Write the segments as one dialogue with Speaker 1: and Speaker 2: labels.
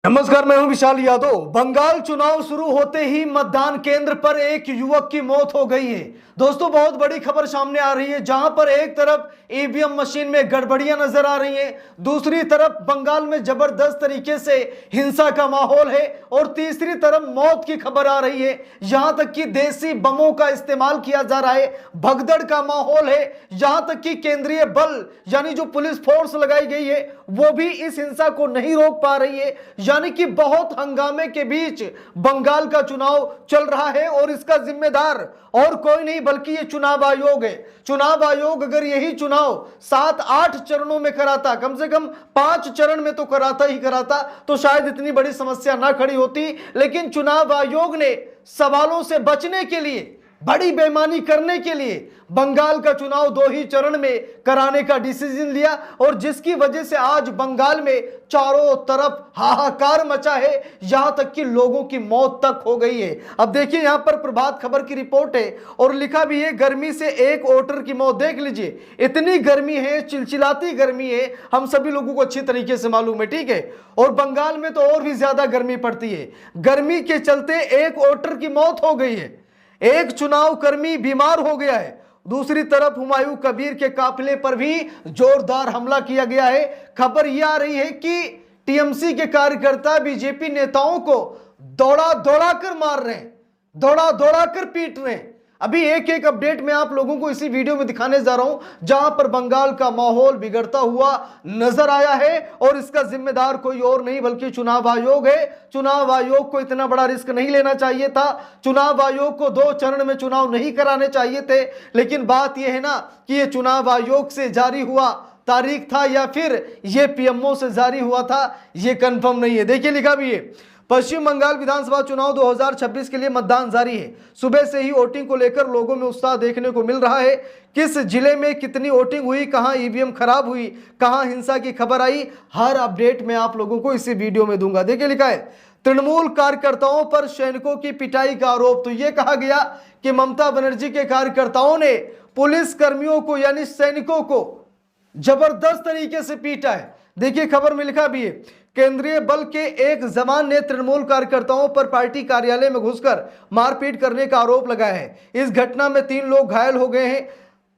Speaker 1: नमस्कार, मैं हूं विशाल यादव। बंगाल चुनाव शुरू होते ही मतदान केंद्र पर एक युवक की मौत हो गई है। दोस्तों, बहुत बड़ी खबर सामने आ रही है, जहां पर एक तरफ ईवीएम मशीन में गड़बड़ियां नजर आ रही हैं, दूसरी तरफ बंगाल में जबरदस्त तरीके से हिंसा का माहौल है और तीसरी तरफ मौत की खबर आ रही है। यहां तक कि देसी बमों का इस्तेमाल किया जा रहा है, भगदड़ का माहौल है। यहां तक कि केंद्रीय बल यानी जो पुलिस फोर्स लगाई गई है वो भी इस हिंसा को नहीं रोक पा रही है। यानी कि बहुत हंगामे के बीच बंगाल का चुनाव चल रहा है और इसका जिम्मेदार और कोई नहीं बल्कि ये चुनाव आयोग है। चुनाव आयोग अगर यही चुनाव 7-8 चरणों में कराता, कम से कम 5 चरण में तो कराता, तो शायद इतनी बड़ी समस्या ना खड़ी होती। लेकिन चुनाव आयोग ने सवालों से बचने के लिए, बड़ी बेईमानी करने के लिए बंगाल का चुनाव 2 ही चरण में कराने का डिसीजन लिया और जिसकी वजह से आज बंगाल में चारों तरफ हाहाकार मचा है, यहां तक कि लोगों की मौत तक हो गई है। अब देखिए, यहां पर प्रभात खबर की रिपोर्ट है और लिखा भी है, गर्मी से एक वोटर की मौत। देख लीजिए, इतनी गर्मी है, चिलचिलाती गर्मी है, हम सभी लोगों को अच्छी तरीके से मालूम है, ठीक है। और बंगाल में तो और भी ज्यादा गर्मी पड़ती है। गर्मी के चलते एक वोटर की मौत हो गई है, एक चुनाव कर्मी बीमार हो गया है। दूसरी तरफ हुमायूं कबीर के काफिले पर भी जोरदार हमला किया गया है। खबर यह आ रही है कि टीएमसी के कार्यकर्ता बीजेपी नेताओं को दौड़ा दौड़ा कर मार रहे हैं, दौड़ा दौड़ा कर पीट रहे हैं। अभी एक एक अपडेट मैं आप लोगों को इसी वीडियो में दिखाने जा रहा हूं, जहां पर बंगाल का माहौल बिगड़ता हुआ नजर आया है और इसका जिम्मेदार कोई और नहीं बल्कि चुनाव आयोग है। चुनाव आयोग को इतना बड़ा रिस्क नहीं लेना चाहिए था। चुनाव आयोग को 2 चरण में चुनाव नहीं कराने चाहिए थे। लेकिन बात यह है ना कि यह चुनाव आयोग से जारी हुआ तारीख था या फिर यह पीएमओ से जारी हुआ था, यह कंफर्म नहीं है। देखिए, लिखा भी है, पश्चिम बंगाल विधानसभा चुनाव 2026 के लिए मतदान जारी है। सुबह से ही वोटिंग को लेकर लोगों में उत्साह देखने को मिल रहा है। किस जिले में कितनी वोटिंग हुई, कहां ईवीएम खराब हुई, कहां हिंसा की खबर आई, हर अपडेट मैं आप लोगों को इसी वीडियो में दूंगा। देखिए, लिखा है, तृणमूल कार्यकर्ताओं पर सैनिकों की पिटाई का आरोप। तो यह कहा गया कि ममता बनर्जी के कार्यकर्ताओं ने पुलिस कर्मियों को यानी सैनिकों को जबरदस्त तरीके से पीटा है। देखिए, खबर में लिखा भी है, केंद्रीय बल के एक जवान ने तृणमूल कार्यकर्ताओं पर पार्टी कार्यालय में घुसकर मारपीट करने का आरोप लगाया है। इस घटना में 3 लोग घायल हो गए हैं।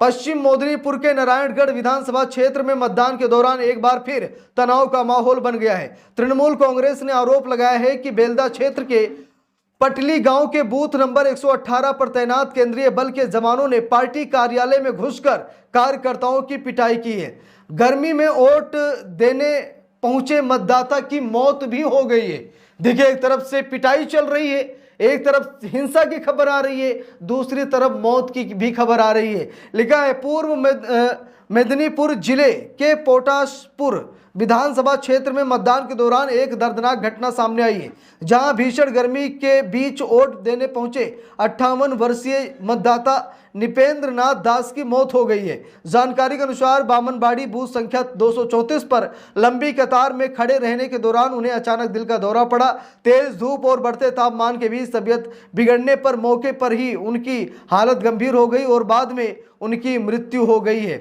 Speaker 1: पश्चिम मेदिनीपुर के नारायणगढ़ विधानसभा क्षेत्र में मतदान के दौरान एक बार फिर तनाव का माहौल बन गया है। तृणमूल कांग्रेस ने आरोप लगाया है कि बेलदा क्षेत्र के पटली गांव के बूथ नंबर 118 पर तैनात केंद्रीय बल के जवानों ने पार्टी कार्यालय में घुसकर कार्यकर्ताओं की पिटाई की है। गर्मी में वोट देने पहुंचे मतदाता की मौत भी हो गई है। देखिए, एक तरफ से पिटाई चल रही है, एक तरफ हिंसा की खबर आ रही है, दूसरी तरफ मौत की भी खबर आ रही है। लिखा है, पूर्व मेदिनीपुर जिले के पोटासपुर विधानसभा क्षेत्र में मतदान के दौरान एक दर्दनाक घटना सामने आई है, जहां भीषण गर्मी के बीच वोट देने पहुंचे 58 वर्षीय मतदाता निपेंद्र नाथ दास की मौत हो गई है। जानकारी के अनुसार बामनबाड़ी बूथ संख्या 234 पर लंबी कतार में खड़े रहने के दौरान उन्हें अचानक दिल का दौरा पड़ा। तेज धूप और बढ़ते तापमान के बीच तबीयत बिगड़ने पर मौके पर ही उनकी हालत गंभीर हो गई और बाद में उनकी मृत्यु हो गई है।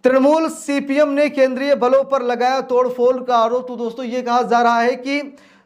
Speaker 1: तृणमूल सीपीएम ने केंद्रीय बलों पर लगाया तोड़फोड़ का आरोप। तो दोस्तों, ये कहा जा रहा है कि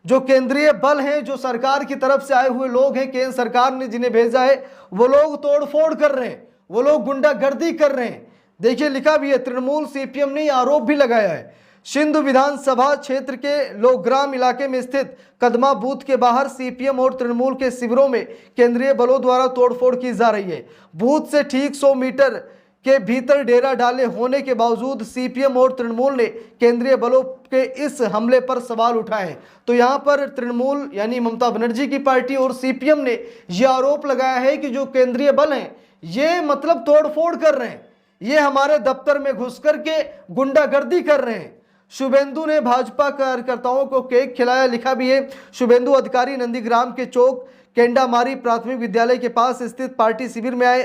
Speaker 1: जो केंद्रीय बल हैं, जो सरकार की तरफ से आए हुए लोग हैं, केंद्र सरकार ने जिन्हें भेजा है, वो लोग तोड़फोड़ कर रहे हैं, वो लोग गुंडागर्दी कर रहे हैं। देखिए, लिखा भी है, तृणमूल सीपीएम ने आरोप भी लगाया है। सिंध विधानसभा क्षेत्र के लोकग्राम इलाके में स्थित कदमा बूथ के बाहर सीपीएम और तृणमूल के शिविरों में केंद्रीय बलों द्वारा तोड़फोड़ की जा रही है। बूथ से ठीक 100 मीटर के भीतर डेरा डाले होने के बावजूद सीपीएम और तृणमूल ने केंद्रीय बलों के इस हमले पर सवाल उठाए हैं। तो यहां पर तृणमूल यानी ममता बनर्जी की पार्टी और सीपीएम ने यह आरोप लगाया है कि जो केंद्रीय बल हैं, ये मतलब तोड़फोड़ कर रहे हैं, ये हमारे दफ्तर में घुस करके गुंडागर्दी कर रहे हैं। शुभेंदु ने भाजपा कार्यकर्ताओं को केक खिलाया। लिखा भी है, शुभेंदु अधिकारी नंदीग्राम के चौक केंडामारी प्राथमिक विद्यालय के पास स्थित पार्टी शिविर में आए।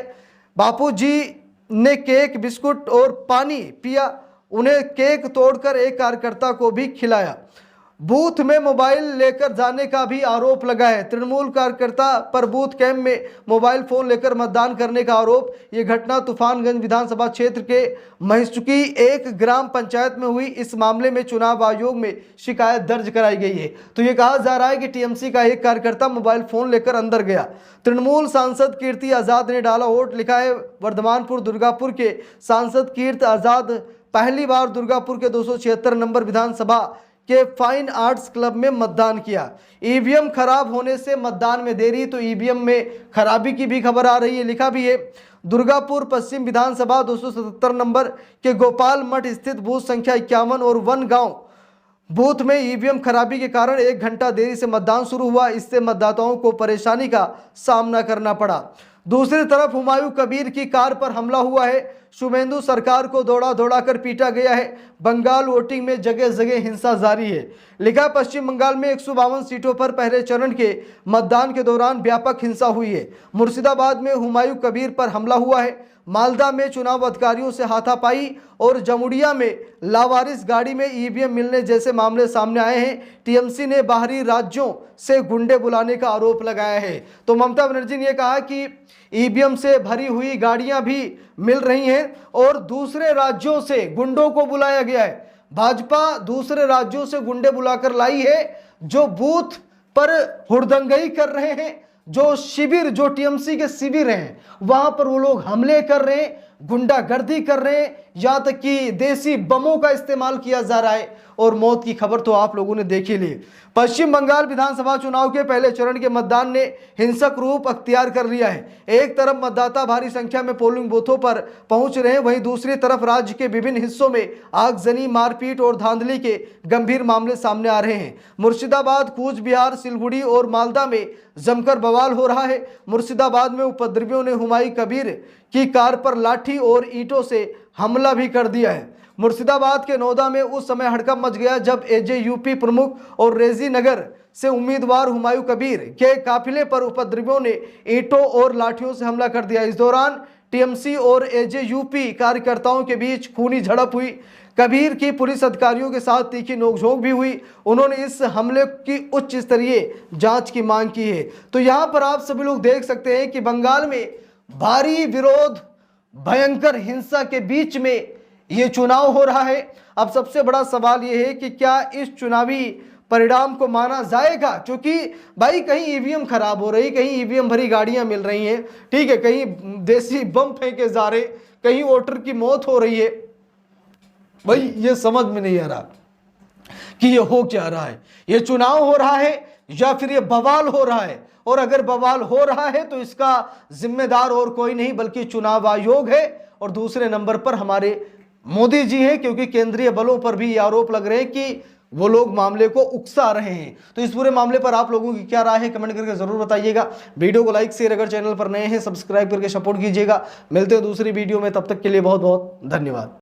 Speaker 1: बापूजी ने केक, बिस्कुट और पानी पिया। उन्हें केक तोड़कर एक कार्यकर्ता को भी खिलाया। बूथ में मोबाइल लेकर जाने का भी आरोप लगा है। तृणमूल कार्यकर्ता पर बूथ कैंप में मोबाइल फोन लेकर मतदान करने का आरोप। ये घटना तूफानगंज विधानसभा क्षेत्र के महिषचुकी एक ग्राम पंचायत में हुई। इस मामले में चुनाव आयोग में शिकायत दर्ज कराई गई है। तो ये कहा जा रहा है कि टीएमसी का एक कार्यकर्ता मोबाइल फोन लेकर अंदर गया। तृणमूल सांसद कीर्ति आजाद ने डाला वोट, लिखा है वर्धमानपुर दुर्गापुर के सांसद कीर्ति आजाद पहली बार दुर्गापुर के 276 नंबर विधानसभा के फाइन आर्ट्स क्लब में मतदान किया। ईवीएम खराब होने से मतदान में देरी, तो ईवीएम में खराबी की भी खबर आ रही है। लिखा भी है दुर्गापुर पश्चिम विधानसभा 277 नंबर के गोपाल मठ स्थित बूथ संख्या 51 और 1 गांव बूथ में ईवीएम खराबी के कारण 1 घंटा देरी से मतदान शुरू हुआ। इससे मतदाताओं को परेशानी का सामना करना पड़ा। दूसरी तरफ हुमायूं कबीर की कार पर हमला हुआ है। शुभेंदु सरकार को दौड़ा दौड़ा कर पीटा गया है। बंगाल वोटिंग में जगह जगह हिंसा जारी है। लिखा पश्चिम बंगाल में 152 सीटों पर पहले चरण के मतदान के दौरान व्यापक हिंसा हुई है। मुर्शिदाबाद में हुमायूं कबीर पर हमला हुआ है। मालदा में चुनाव अधिकारियों से हाथापाई और जमुड़िया में लावारिस गाड़ी में ईवीएम मिलने जैसे मामले सामने आए हैं। टीएमसी ने बाहरी राज्यों से गुंडे बुलाने का आरोप लगाया है। तो ममता बनर्जी ने कहा कि ईवीएम से भरी हुई गाड़ियां भी मिल रही हैं और दूसरे राज्यों से गुंडों को बुलाया गया है। भाजपा दूसरे राज्यों से गुंडे बुलाकर लाई है जो बूथ पर हुड़दंगई कर रहे हैं, जो शिविर, जो टीएमसी के शिविर हैं वहां पर वो लोग हमले कर रहे हैं, गुंडागर्दी कर रहे हैं, यहां तक कि देसी बमों का इस्तेमाल किया जा रहा है। और मौत की खबर तो आप लोगों ने देख ही ली। पश्चिम बंगाल विधानसभा चुनाव के पहले चरण के मतदान ने हिंसक रूप अख्तियार कर लिया है। एक तरफ मतदाता भारी संख्या में पोलिंग बूथों पर पहुंच रहे हैं, वहीं दूसरी तरफ राज्य के विभिन्न हिस्सों में आगजनी, मारपीट और धांधली के गंभीर मामले सामने आ रहे हैं। मुर्शिदाबाद, कूच बिहार, सिलगुड़ी और मालदा में जमकर बवाल हो रहा है। मुर्शिदाबाद में उपद्रवियों ने हुमायूं कबीर की कार पर लाठी और ईंटों से हमला भी कर दिया है। मुर्शिदाबाद के नौदा में उस समय हड़कंप मच गया जब एजेयूपी प्रमुख और रेजी नगर से उम्मीदवार हुमायूं कबीर के काफिले पर उपद्रवियों ने ईंटों और लाठियों से हमला कर दिया। इस दौरान टीएमसी और एजेयूपी कार्यकर्ताओं के बीच खूनी झड़प हुई। कबीर की पुलिस अधिकारियों के साथ तीखी नोकझोंक भी हुई। उन्होंने इस हमले की उच्च स्तरीय जांच की मांग की है। तो यहाँ पर आप सभी लोग देख सकते हैं कि बंगाल में भारी विरोध, भयंकर हिंसा के बीच में ये चुनाव हो रहा है। अब सबसे बड़ा सवाल ये है कि क्या इस चुनावी परिणाम को माना जाएगा, क्योंकि भाई कहीं ईवीएम खराब हो रही, कहीं ईवीएम भरी गाड़ियां मिल रही हैं, ठीक है, कहीं देसी बम फेंके जा रहे, कहीं वोटर की मौत हो रही है। भाई ये समझ में नहीं आ रहा कि ये हो क्या रहा है, ये चुनाव हो रहा है या फिर ये बवाल हो रहा है। और अगर बवाल हो रहा है तो इसका जिम्मेदार और कोई नहीं बल्कि चुनाव आयोग है और दूसरे नंबर पर हमारे मोदी जी हैं, क्योंकि केंद्रीय बलों पर भी ये आरोप लग रहे हैं कि वो लोग मामले को उकसा रहे हैं। तो इस पूरे मामले पर आप लोगों की क्या राय है कमेंट करके जरूर बताइएगा। वीडियो को लाइक शेयर, अगर चैनल पर नए हैं सब्सक्राइब करके सपोर्ट कीजिएगा। मिलते हैं दूसरी वीडियो में, तब तक के लिए बहुत बहुत धन्यवाद।